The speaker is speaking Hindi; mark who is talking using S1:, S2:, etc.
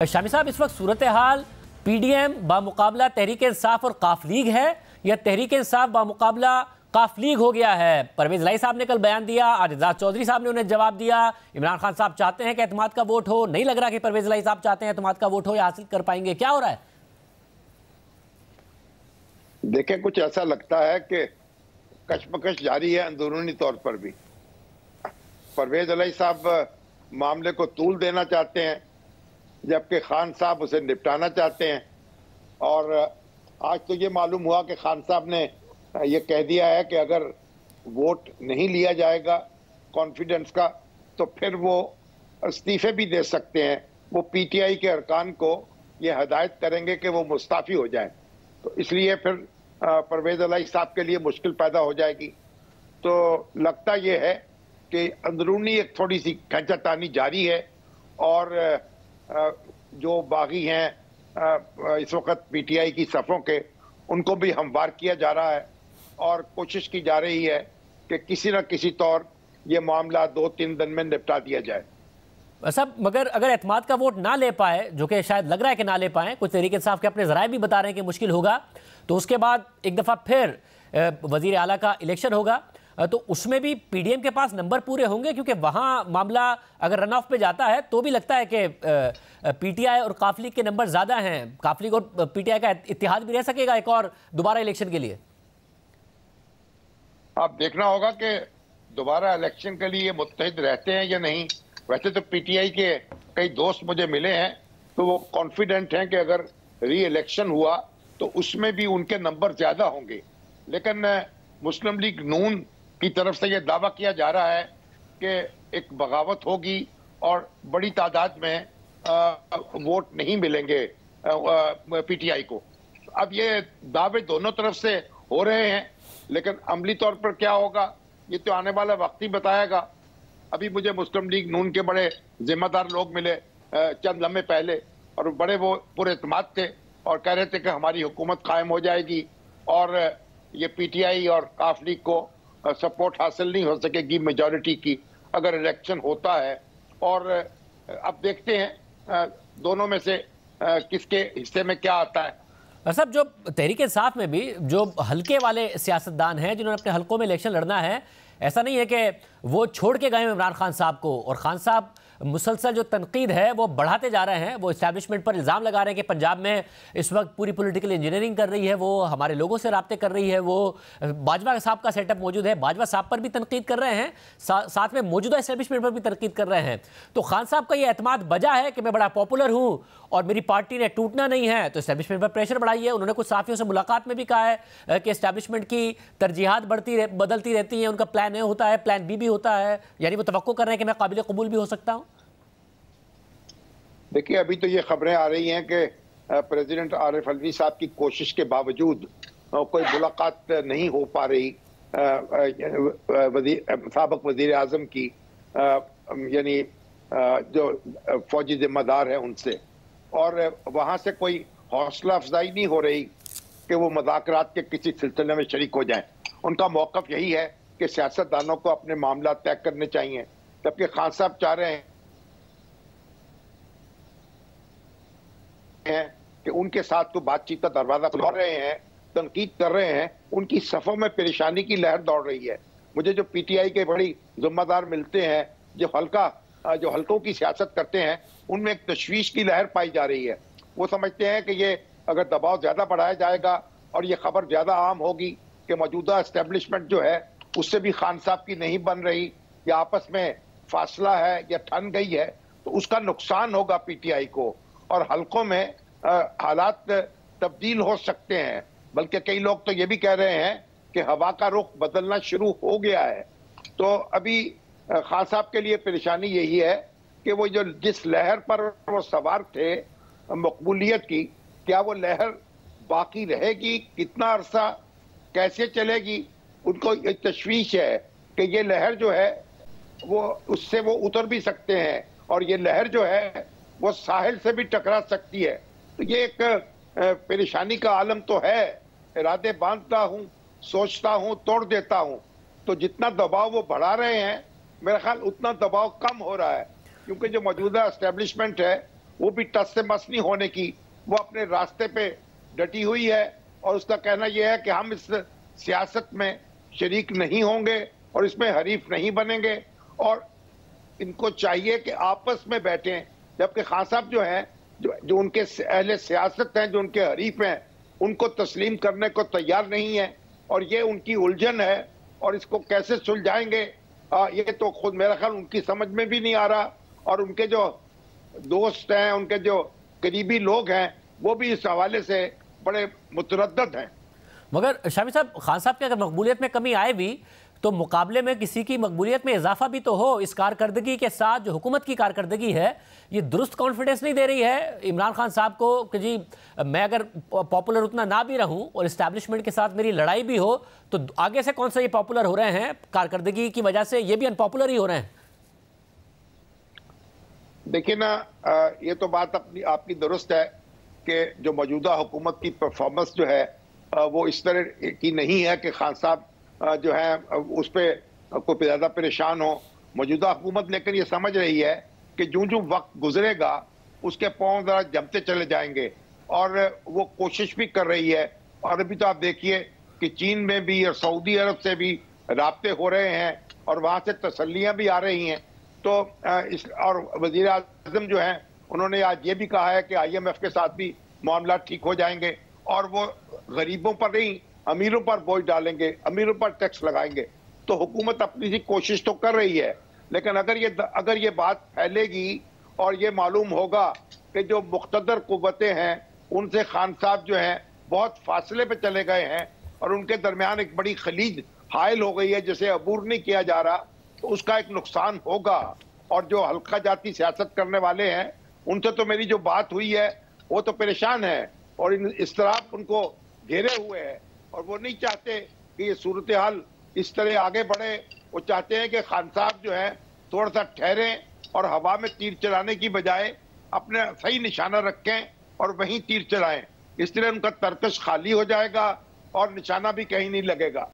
S1: शामी साहब, इस वक्त सूरत हाल पीडीएम बामुकाबला तहरीक इंसाफ और काफ लीग है या तहरीक इंसाफ बामुकाबला काफ लीग हो गया है? परवेज लाई साहब ने कल बयान दिया, आज एजाज चौधरी साहब ने उन्हें जवाब दिया। इमरान खान साहब चाहते हैं कि एतमाद का वोट हो, नहीं लग रहा कि परवेज लाई साहब चाहते हैं एतमाद का वोट हो या हासिल कर पाएंगे। क्या हो रहा है?
S2: देखें, कुछ ऐसा लगता है कि कशमकश जारी है अंदरूनी तौर पर भी। परवेज लाई साहब मामले को तूल देना चाहते हैं, जबकि खान साहब उसे निपटाना चाहते हैं। और आज तो ये मालूम हुआ कि खान साहब ने ये कह दिया है कि अगर वोट नहीं लिया जाएगा कॉन्फिडेंस का तो फिर वो इस्तीफे भी दे सकते हैं। वो पीटीआई के अरकान को ये हदायत करेंगे कि वो मुस्ताफ़ी हो जाए, तो इसलिए फिर परवेज लाई साहब के लिए मुश्किल पैदा हो जाएगी। तो लगता ये है कि अंदरूनी एक थोड़ी सी खींचातानी जारी है और जो बागी हैं इस वक्त पीटीआई की सफ़ों के, उनको भी हमवार किया जा रहा है और कोशिश की जा रही है कि किसी न किसी तौर ये मामला 2-3 दिन में निपटा दिया जाए।
S1: सब मगर अगर एतमाद का वोट ना ले पाए, जो कि शायद लग रहा है कि ना ले पाए, कुछ तहरीक इंसाफ के अपने ज़राए भी बता रहे हैं कि मुश्किल होगा, तो उसके बाद एक दफ़ा फिर वज़ीर आला का इलेक्शन होगा, तो उसमें भी पीडीएम के पास नंबर पूरे होंगे, क्योंकि वहाँ मामला अगर रन ऑफ पे जाता है तो भी लगता है कि पीटीआई और काफ लीग के नंबर ज़्यादा हैं। काफ लीग और पीटीआई का इत्तेहाद भी रह सकेगा एक और दोबारा इलेक्शन के लिए।
S2: अब देखना होगा कि दोबारा इलेक्शन के लिए मुत्तहिद रहते हैं या नहीं। वैसे तो पीटीआई के कई दोस्त मुझे मिले हैं, तो वो कॉन्फिडेंट हैं कि अगर री इलेक्शन हुआ तो उसमें भी उनके नंबर ज़्यादा होंगे। लेकिन मुस्लिम लीग नून की तरफ से ये दावा किया जा रहा है कि एक बगावत होगी और बड़ी तादाद में वोट नहीं मिलेंगे पीटीआई को। अब ये दावे दोनों तरफ से हो रहे हैं, लेकिन अमली तौर पर क्या होगा ये तो आने वाला वक्त ही बताएगा। अभी मुझे मुस्लिम लीग नून के बड़े जिम्मेदार लोग मिले चंद लम्हे पहले, और बड़े वो पुरएतमाद थे और कह रहे थे कि हमारी हुकूमत कायम हो जाएगी और ये पीटीआई और काफ लीग को सपोर्ट हासिल नहीं हो सकेगी मेजॉरिटी की अगर इलेक्शन होता है। और अब देखते हैं दोनों में से किसके हिस्से में क्या आता है।
S1: सब जो तहरीक इंसाफ में भी जो हल्के वाले सियासतदान हैं जिन्होंने अपने हल्कों में इलेक्शन लड़ना है, ऐसा नहीं है कि वो छोड़ के गए इमरान खान साहब को, और खान साहब मुसलसल जो तनकीद है वो बढ़ाते जा रहे हैं। वो इस्टेब्लिशमेंट पर इल्ज़ाम लगा रहे हैं कि पंजाब में इस वक्त पूरी पॉलिटिकल इंजीनियरिंग कर रही है, वो हमारे लोगों से राब्ते कर रही है, वो बाजवा साहब का सेटअप मौजूद है, बाजवा साहब पर भी तनकीद कर रहे हैं, साथ में मौजूदा इस्टेब्लिशमेंट पर भी तनकीद कर रहे हैं। तो खान साहब का ये एतमाद बजा है कि मैं बड़ा पॉपुलर हूँ और मेरी पार्टी ने टूटना नहीं है, तो इस्टेब्लिशमेंट पर प्रेशर बढ़ाइए। उन्होंने कुछ साथियों से मुलाकात में भी कहा है कि इस्टेब्लिशमेंट की तरजीहात बदलती रहती हैं, उनका प्लान ए होता है, प्लान बी भी होता है, यानी वो तवक्को कर रहे हैं कि मैं काबिल कबूल भी हो सकता हूँ।
S2: देखिए, अभी तो ये खबरें आ रही हैं कि प्रेसिडेंट आरिफ अलवी साहब की कोशिश के बावजूद कोई मुलाकात नहीं हो पा रही साबिक वजीर आजम की, यानी जो फौजी जिम्मेदार है उनसे, और वहाँ से कोई हौसला अफजाई नहीं हो रही कि वो मुज़ाकरात के किसी सिलसिले में शरीक हो जाएं। उनका मौक़िफ़ यही है कि सियासतदानों को अपने मामला तय करने चाहिए, जबकि खान साहब चाह रहे हैं कि उनके साथ तो बातचीत का दरवाजा खुला रहे हैं, तनकीद कर रहे हैं। उनकी सफ़ों में परेशानी की लहर दौड़ रही है। मुझे जो पीटीआई के बड़ी जिम्मेदार मिलते हैं जो हल्कों की सियासत करते हैं, उनमें एक तशवीश की लहर पाई जा रही है। वो समझते हैं कि ये अगर दबाव ज़्यादा बढ़ाया जाएगा और ये खबर ज़्यादा आम होगी कि मौजूदा इस्टेब्लिशमेंट जो है उससे भी खान साहब की नहीं बन रही या आपस में फासला है या ठन गई है, तो उसका नुकसान होगा पीटीआई को और हल्कों में हालात तब्दील हो सकते हैं। बल्कि कई लोग तो ये भी कह रहे हैं कि हवा का रुख बदलना शुरू हो गया है। तो अभी खान साहब के लिए परेशानी यही है कि वो जो जिस लहर पर वो सवार थे मकबूलियत की, क्या वो लहर बाकी रहेगी, कितना अरसा, कैसे चलेगी, उनको एक तशवीश है कि ये लहर जो है वो उससे वो उतर भी सकते हैं और ये लहर जो है वो साहिल से भी टकरा सकती है। तो ये एक परेशानी का आलम तो है। इरादे बांधता हूँ, सोचता हूँ, तोड़ देता हूँ। तो जितना दबाव वो बढ़ा रहे हैं, मेरा ख्याल उतना दबाव कम हो रहा है, क्योंकि जो मौजूदा एस्टेब्लिशमेंट है वो भी टस से मस नहीं होने की, वो अपने रास्ते पे डटी हुई है और उसका कहना यह है कि हम इस सियासत में शरीक नहीं होंगे और इसमें हरीफ नहीं बनेंगे और इनको चाहिए कि आपस में बैठें। जबकि खान साहब जो हैं, जो उनके अहले सियासत हैं, जो उनके हरीफ हैं, उनको तस्लीम करने को तैयार नहीं है और ये उनकी उलझन है और इसको कैसे सुलझाएंगे ये तो खुद मेरा ख्याल उनकी समझ में भी नहीं आ रहा और उनके जो दोस्त हैं, उनके जो करीबी लोग हैं, वो भी इस हवाले से बड़े मुतरद्दद हैं।
S1: मगर शामी साहब, खान साहब की अगर मकबूलियत में कमी आए भी तो मुकाबले में किसी की मकबूलियत में इजाफा भी तो हो। इस कारकर्दगी के साथ जो हुकूमत की कारकर्दगी है, ये दुरुस्त कॉन्फिडेंस नहीं दे रही है इमरान खान साहब को कि जी मैं अगर पॉपुलर उतना ना भी रहूं और इस्टेब्लिशमेंट के साथ मेरी लड़ाई भी हो तो आगे से कौन सा ये पॉपुलर हो रहे हैं, कारकर्दगी की वजह से ये भी अनपॉपुलर ही हो रहे हैं।
S2: देखिए ना, ये तो बात आपकी दुरुस्त है कि जो मौजूदा हुकूमत की परफॉर्मेंस जो है वो इस तरह की नहीं है कि खान साहब जो है उस पर कोई ज़्यादा परेशान हो मौजूदा हुकूमत। लेकिन ये समझ रही है कि जो जो वक्त गुजरेगा उसके पांव ज़रा जमते चले जाएंगे और वो कोशिश भी कर रही है। और अभी तो आप देखिए कि चीन में भी और सऊदी अरब से भी राब्ते हो रहे हैं और वहाँ से तसल्लियाँ भी आ रही हैं। तो और वज़ीर आज़म जो हैं उन्होंने आज ये भी कहा है कि IMF के साथ भी मामला ठीक हो जाएंगे और वो गरीबों पर नहीं अमीरों पर बोझ डालेंगे, अमीरों पर टैक्स लगाएंगे। तो हुकूमत अपनी सी कोशिश तो कर रही है, लेकिन अगर ये बात फैलेगी और ये मालूम होगा कि जो मुख्तदर कुव्वतें हैं उनसे खान साहब जो हैं बहुत फासले पे चले गए हैं और उनके दरमियान एक बड़ी खलीज हायल हो गई है जिसे अबूर नहीं किया जा रहा, तो उसका एक नुकसान होगा। और जो हल्का जाती सियासत करने वाले हैं उनसे तो मेरी जो बात हुई है वो तो परेशान है और इस तरह उनको घेरे हुए हैं और वो नहीं चाहते कि ये सूरत हाल इस तरह आगे बढ़े। वो चाहते हैं कि खान साहब जो है थोड़ा सा ठहरें और हवा में तीर चलाने की बजाय अपने सही निशाना रखें और वहीं तीर चलाएं। इस तरह उनका तर्कश खाली हो जाएगा और निशाना भी कहीं नहीं लगेगा।